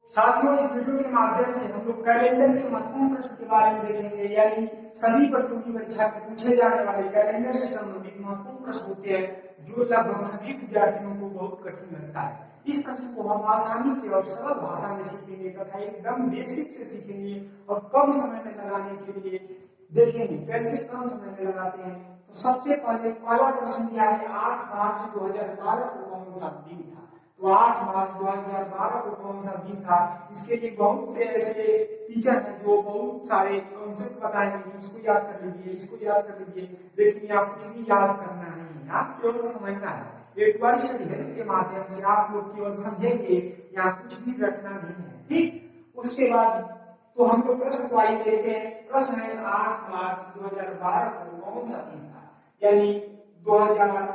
साथियों इस वीडियो के माध्यम से हम लोग कैलेंडर के महत्वपूर्ण प्रश्न के बारे में देखेंगे, यानी सभी प्रतियोगी परीक्षा में पूछे जाने वाले कैलेंडर से संबंधित महत्वपूर्ण प्रश्न होते हैं जो लगभग सभी विद्यार्थियों को बहुत कठिन लगता है। इस प्रश्न को हम आसानी से और सरल भाषा में सीखेंगे तथा एकदम बेसिक से सीखेंगे और कम समय में लगाने के लिए देखेंगे कैसे कम समय में लगाते हैं। तो सबसे पहले पहला प्रश्न क्या है, 8 मार्च 2012 को कौन सा दिन था? तो 8 मार्च 2012 को कौन सा दिन था? इसके लिए बहुत से ऐसे टीचर हैं जो बहुत सारे कॉन्सेप्ट बताएंगे कि इसको याद कर लीजिए, इसको याद कर लीजिए, लेकिन यहाँ कुछ भी याद करना नहीं है, आप केवल समझना है। ये ट्वाइस स्टडी हेल्प के माध्यम से आप लोग केवल समझेंगे, यहाँ कुछ भी रखना नहीं है, ठीक। उसके बाद तो हम लोग प्रश्न को आइए देखते हैं। प्रश्न है 8 मार्च 2012 को कौन सा दिन था? यानी 2012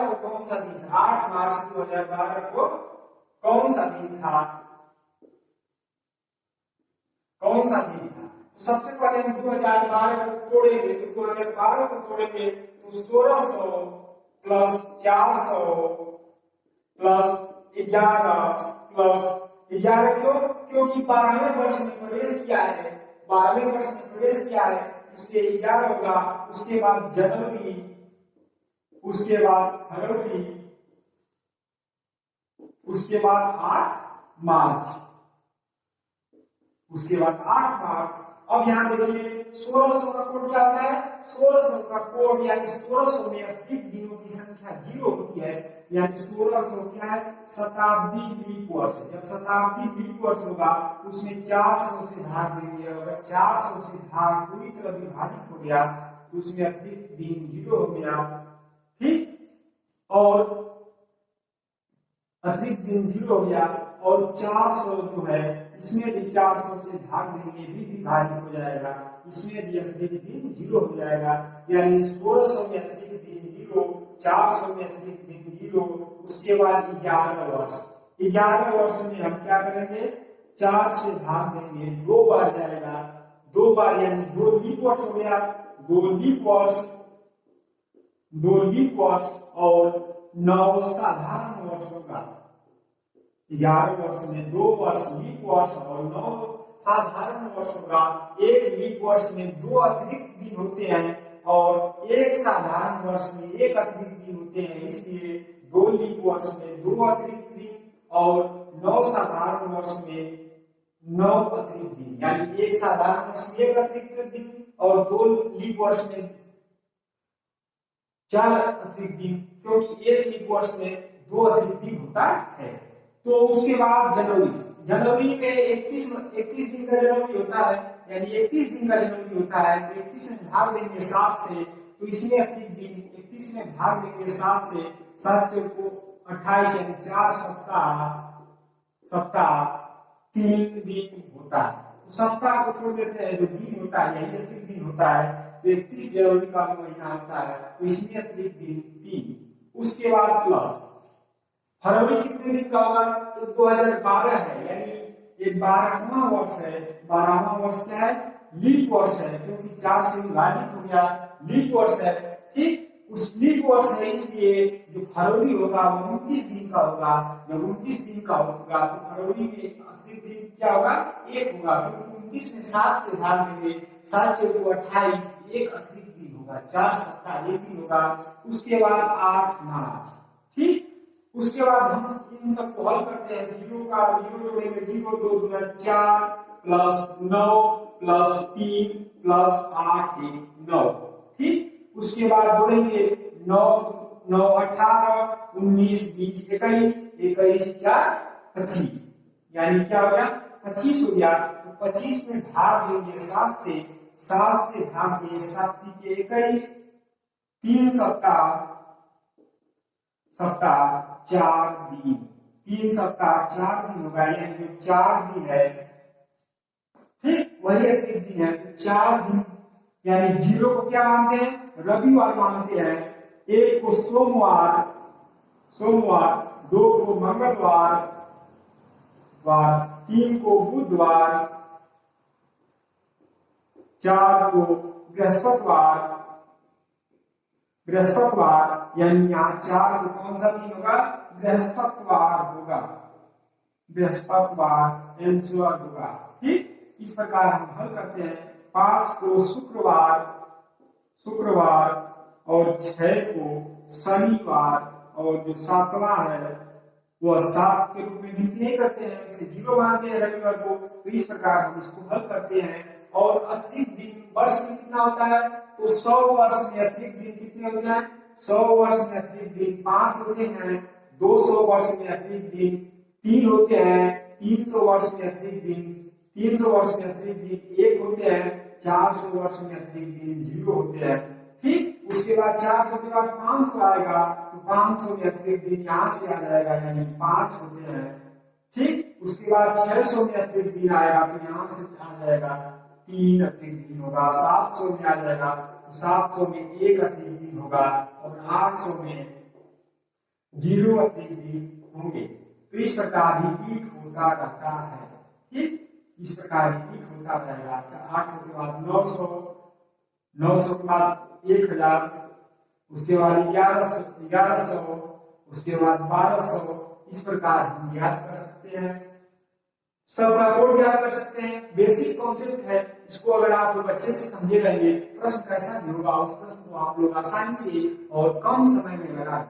को कौन सा दिन था? 8 मार्च 2012 को कौन सा दिन था? कौन सा दिन था? तो सबसे पहले हम 2012 को तोड़ेंगे, तो 2012 को तोड़ेंगे तो 1600 प्लस 400 प्लस 11 प्लस 11 क्योंकि 12वें वर्ष में प्रवेश किया है, 12वें वर्ष में प्रवेश किया है, इसलिए 11 होगा। उसके बाद जनवरी, उसके बाद फरवरी, उसके बाद 8 मार्च, उसके बाद 8 मार्च। अब यहाँ देखिए 1600 का कोड क्या होता है? 1600 का कोड यानी 1600 में अतिरिक्त दिनों की संख्या 0 होती है, यानी 1600 क्या है? शताब्दी लीप वर्ष। जब शताब्दी लीप वर्ष होगा तो उसमें 400 से भाग देंगे, अगर 400 से भाग पूरी तरह विभाजित हो गया तो उसमें अतिरिक्त दिन 0 हो गया, ठीक। और अतिरिक्त दिन 0 हो गया और 400 जो है इसमें भी 400 से भाग देंगे भी विभाजित हो जाएगा, इसमें भी अतिरिक्त दिन 0 हो जाएगा, यानी 1600 में अतिरिक्त दिन 0, 400 में अतिरिक्त दिन 0। उसके बाद 11 वर्ष, 11 वर्ष में हम क्या करेंगे? 4 से भाग देंगे, 2 बार जाएगा, 2 बार यानी 2 लीप वर्ष हो गया, 2 लीप वर्ष, 2 लीप वर्ष और 9 साधारण वर्ष होगा। 11 वर्ष में 2 वर्ष लीप वर्ष और 9 साधारण वर्ष होगा। एक लीप वर्ष में 2 अतिरिक्त दिन होते हैं और एक साधारण वर्ष में 1 अतिरिक्त दिन होते हैं, इसलिए 2 लीप वर्ष में 2 अतिरिक्त दिन और 9 साधारण वर्ष में 9 अतिरिक्त दिन, यानी एक साधारण वर्ष में 1 अतिरिक्त दिन और 2 लीप वर्ष में 4 अतिरिक्त दिन, क्योंकि एक लीप वर्ष में 2 अतिरिक्त दिन होता है। तो उसके बाद जनवरी में 31 दिन का जनवरी होता है, यानी 31 दिन का जनवरी होता है, तो 31 में भाग देंगे 7 से, तो इसमें अतिरिक्त दिन 31 में भाग देंगे 7 से, 7 को 28 यानी 4 सप्ताह 3 दिन होता है। तो सप्ताह को छोड़ देते हैं, जो दिन होता है यही अतिरिक्त दिन होता है, तो 31 जनवरी का महीना होता है, तो इसमें अतिरिक्त दिन 3। उसके बाद प्लस फरवरी कितने दिन का होगा? तो 2012 है, यानी ये 12वां वर्ष है। 12वां वर्ष क्या है? लीप वर्ष है, क्योंकि 4 से विभाजित हो गया, लीप वर्ष है, ठीक। उस लीप वर्ष है, इसलिए जो फरवरी होगा वो 29 दिन का होगा। जब 29 दिन का होगा तो फरवरी में अतिरिक्त दिन क्या होगा? 1 होगा, क्योंकि 29 में 7 से भाग देंगे, 7 को 28, 1 अतिरिक्त दिन होगा, 4 सप्ताह 1 दिन होगा। उसके बाद 8 मार्च, ठीक। उसके बाद हम इन सबको हल करते हैं, 0 का 0 जोड़ेंगे, 0 2 गुना 4 प्लस 9 प्लस 3 प्लस 8 9, ठीक। उसके बाद जोड़ेंगे 9 9 18 19 20 21 21 4 25, यानी क्या हो गया? 25 हो गया। तो 25 में भाग देंगे 7 से, 7 से भाग देंगे 7 के 21, 3 सप्ताह 4 दिन, 3 सप्ताह 4 दिन होगा, यानी जो 4 दिन है, ठीक, वही अतिरिक्त दिन है। तो 4 दिन यानी 0 को क्या मानते हैं? रविवार मानते हैं, 1 को सोमवार, 2 को मंगलवार, 3 को बुधवार, 4 को बृहस्पतिवार, बृहस्पतिवार, यानी यहाँ 4 को कौन सा दिन होगा? बृहस्पतिवार होगा, बृहस्पतिवार एंसर होगा। ठीक, इस प्रकार हम हल करते हैं। 5 को शुक्रवार, शुक्रवार और 6 को शनिवार, और जो 7वां है वह 7 के रूप में गिनती नहीं करते हैं, इसे 0 मानते हैं रविवार को। तो इस प्रकार हम इसको हल करते हैं। और अतिरिक्त दिन वर्ष में कितना होता है? तो 100 वर्ष में अतिरिक्त दिन कितने होते हैं? 100 वर्ष में अतिरिक्त दिन 5 होते हैं। 200 वर्ष में अतिरिक्त दिन 3 होते हैं। 300 वर्ष में अतिरिक्त दिन 300 वर्ष में अतिरिक्त दिन 1 होते हैं। 400 वर्ष में अतिरिक्त दिन 0 होते हैं। ठीक, उसके बाद 400 के बाद 500 आएगा, तो 500 में अतिरिक्त दिन यहाँ से आ जाएगा, यानी 5 होते हैं। ठीक, उसके बाद 600 में अतिरिक्त दिन आएगा, तो यहाँ से आ जाएगा 3 अतिरिक्त दिन होगा। 700 में आ जाएगा, तो 700 में 1 अतिरिक्त दिन होगा, और 800 में 0 अतिरिक्त दिन होंगे। तो इस प्रकार रिपीट होता रहता है। ठीक, इस प्रकार रिपीट होता रहेगा। 800 के बाद 900, 900 के बाद 1000, उसके बाद 1100, उसके बाद 1200। इस प्रकार हम याद कर सकते हैं, सबका कोड याद कर सकते हैं। बेसिक कॉन्सेप्ट है, इसको अगर आप लोग अच्छे से समझे रहेंगे, प्रश्न कैसा भी होगा उस प्रश्न को आप लोग आसानी से और कम समय में लगा